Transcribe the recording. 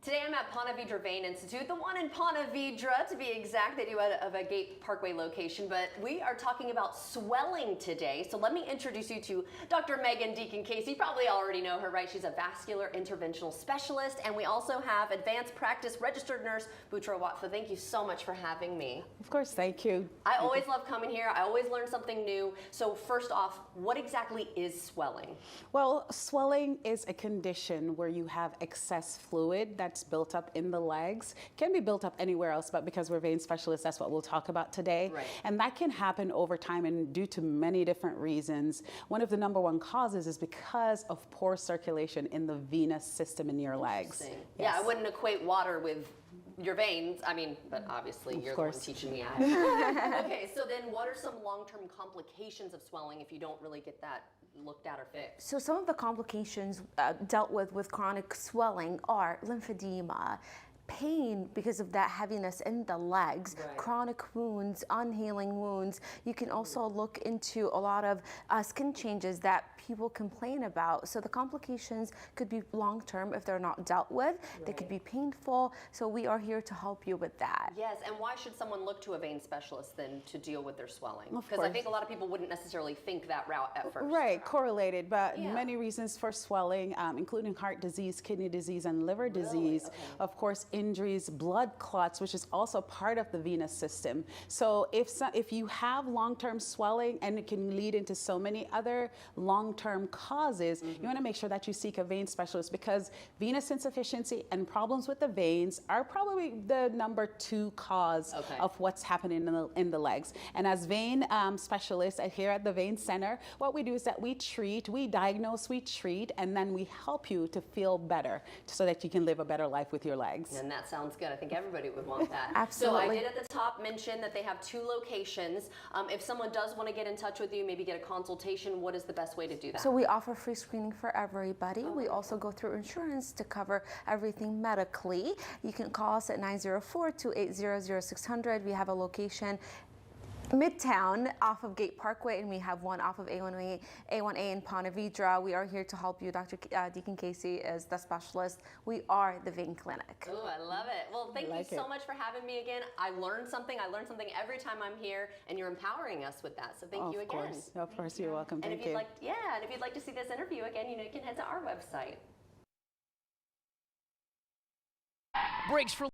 Today I'm at Ponte Vedra Vein Institute, the one in Ponte Vedra to be exact. They do out of a Gate Parkway location, but we are talking about swelling today. So let me introduce you to Dr. Megan Deacon-Casey. You probably already know her, right? She's a vascular interventional specialist, and we also have advanced practice registered nurse Vedra Watfa. Thank you so much for having me. Of course, thank you. I always love coming here. I always learn something new. So first off, what exactly is swelling? Well, swelling is a condition where you have excess fluid that's built up in the legs. Can be built up anywhere else, but because we're vein specialists, that's what we'll talk about today. Right. And that can happen over time and due to many different reasons. One of the number one causes is because of poor circulation in the venous system in your legs. Yes. Yes. Yeah, I wouldn't equate water with your veins. I mean, but obviously you're the one teaching me. Okay, so then what are some long-term complications of swelling if you don't really get that looked at or fixed? So some of the complications dealt with chronic swelling are lymphedema, pain because of that heaviness in the legs, Right. chronic wounds, unhealing wounds. You can also look into a lot of skin changes that people complain about. So the complications could be long-term if they're not dealt with. They could be painful. So we are here to help you with that. Yes, and why should someone look to a vein specialist then to deal with their swelling? Of Because I course. think a lot of people wouldn't necessarily think that route at first. Right, correlated, but Yeah. many reasons for swelling, including heart disease, kidney disease, and liver disease. Okay. Of course, injuries, blood clots, which is also part of the venous system. So if you have long-term swelling, and it can lead into so many other long-term causes, you want to make sure that you seek a vein specialist, because venous insufficiency and problems with the veins are probably the #2 cause Okay. of what's happening in the legs. And as vein specialists here at the Vein Center, what we do is that we diagnose, we treat, and then we help you to feel better so that you can live a better life with your legs. And that sounds good. I think everybody would want that. Absolutely. So I did at the top mention that they have 2 locations. If someone does want to get in touch with you, maybe get a consultation, what is the best way to do that? So we offer free screening for everybody. We also go through insurance to cover everything medically. You can call us at 904-280-0600. We have a location Midtown off of Gate Parkway, and we have one off of A1A in Ponte Vedra. We are here to help you. Dr. Deacon-Casey is the specialist. We are the vein clinic. Oh, I love it. Well, thank you so much for having me again. I learned something. I learn something every time I'm here, and you're empowering us with that. So thank you again. Of course, you're welcome. And Thank if you'd you. like, and if you'd like to see this interview again, you can head to our website. Breaks for